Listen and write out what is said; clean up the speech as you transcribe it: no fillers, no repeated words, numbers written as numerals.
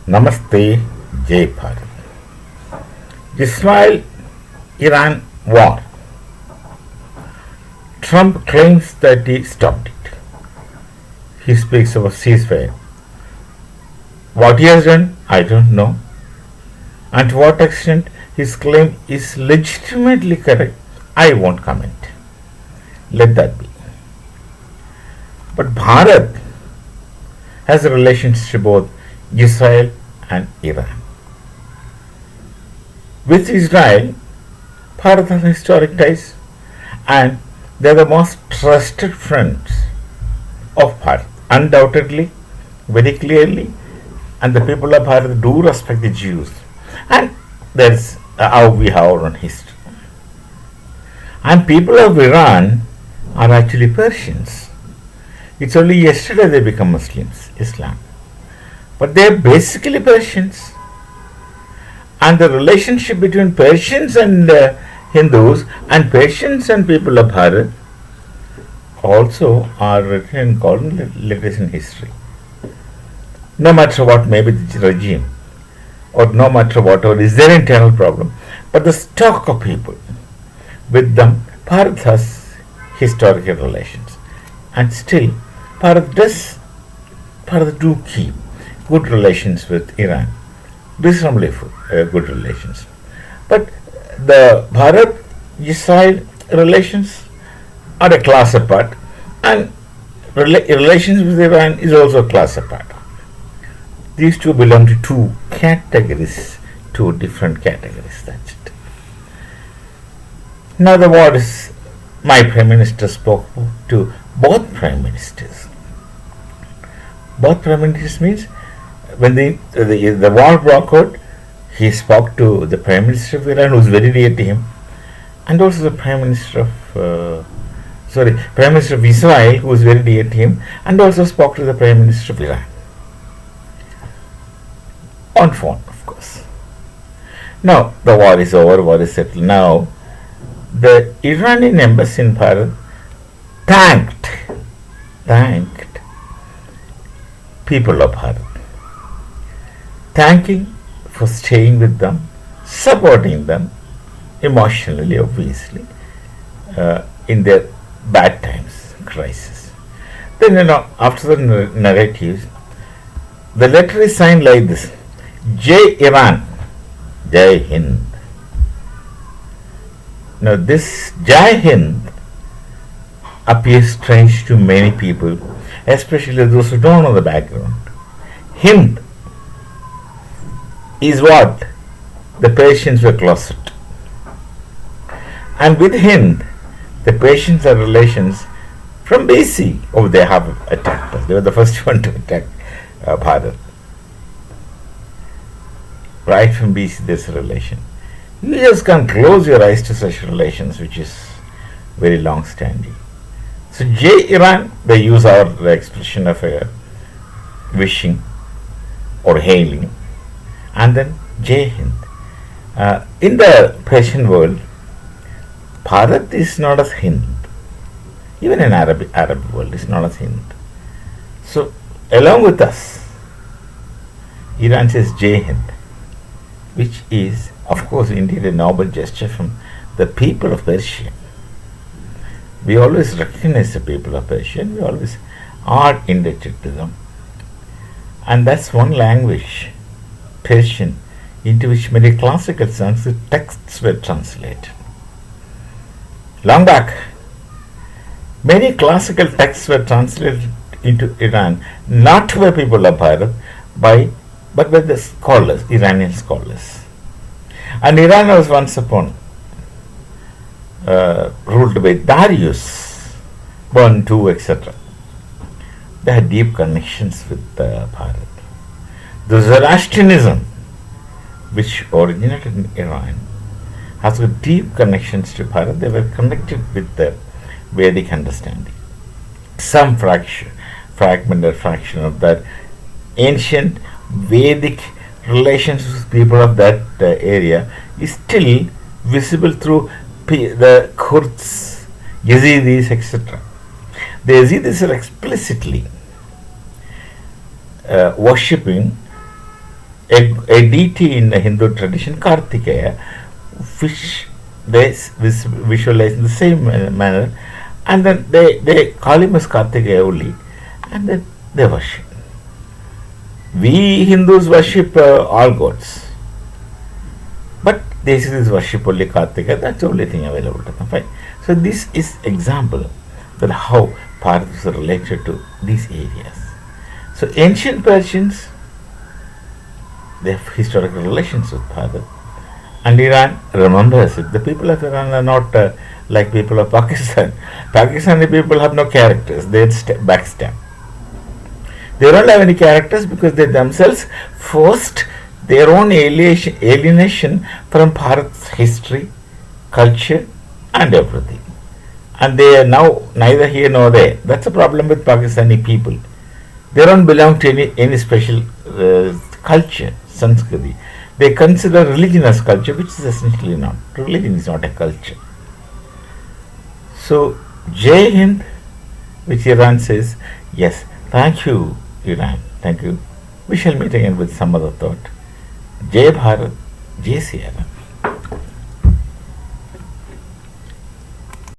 Namaste, Jai Hind. Israel-Iran war. Trump claims that he stopped it. He speaks of a ceasefire. What he has done, I don't know. And to what extent his claim is legitimately correct, I won't comment. Let that be. But Bharat has a relationship to both Israel and Iran. With Israel, Bharat has historic ties and they are the most trusted friends of Bharat. Undoubtedly, very clearly, and the people of Bharat do respect the Jews. And that's how we have our own history. And people of Iran are actually Persians. It's only yesterday they become Muslims, Islam. But they are basically Persians. And the relationship between Persians and Hindus and Persians and people of Bharat also are written in golden letters in history. No matter what may be the regime, or no matter whatever is their internal problem, but the stock of people, with them, Bharat has historical relations. And still, Bharat do keep good relations with Iran, reasonably good relations. But the Bharat-Israel relations are a class apart, and relations with Iran is also a class apart. These two belong to two different categories, that's it. Now the word is, my Prime Minister spoke to both Prime Ministers. Both Prime Ministers means when the war broke out, he spoke to the Prime Minister of Iran, who is very dear to him, and also the Prime Minister of Israel, who is very dear to him, and also spoke to the Prime Minister of Iran. On phone, of course. Now, the war is over, war is settled. Now, the Iranian embassy in Bharat thanked people of Bharat, thanking for staying with them, supporting them emotionally, obviously, in their bad times, crisis. Then, after the narratives, the letter is signed like this: Jai Iran, Jai Hind. Now, this Jai Hind appears strange to many people, especially those who don't know the background. Hind is what the Persians were closet. And with Hind, the Persians are relations from BC. Oh, they have attacked us. They were the first one to attack Bharat. Right from BC, there's a relation. You just can't close your eyes to such relations, which is very long standing. So, Jai Iran, they use our expression of wishing or hailing, and then Jai Hind. In the Persian world, Bharat is not as Hind. Even in Arab world, it's not as Hind. So, along with us, Iran says Jai Hind, which is, of course, indeed a noble gesture from the people of Persia. We always recognize the people of Persia, and we always are indebted to them. And that's one language, Persian, into which many classical Sanskrit texts were translated. Long back, many classical texts were translated into Iran, not by people of Bharat, but by the scholars, Iranian scholars. And Iran was once upon ruled by Darius, 1, 2, etc. They had deep connections with Bharat. The Zoroastrianism, which originated in Iran, has got deep connections to Bharat. They were connected with the Vedic understanding. Some fragment or fraction of that ancient Vedic relations with people of that area is still visible through the Kurds, Yazidis, etc. The Yazidis are explicitly worshipping a deity in the Hindu tradition, Kartikeya, which they visualize in the same manner, and then they call him as Kartikeya only, and then they worship. We Hindus worship all gods, but this is worship only Kartikeya. That's the only thing available to them. Fine. So this is example that how Bharat is related to these areas. So ancient Persians, they have historical relations with Bharat, and Iran remembers it. The people of Iran are not like people of Pakistan. Pakistani people have no characters. They backstab. They don't have any characters because they themselves forced their own alienation from Bharat's history, culture, and everything. And they are now neither here nor there. That's a problem with Pakistani people. They don't belong to any special culture, Sanskriti. They consider religion as culture, which is essentially not. Religion is not a culture. So, Jai Hind, which Iran says, yes, thank you, Iran, thank you. We shall meet again with some other thought. Jai Bharat, Jai Sri Ram.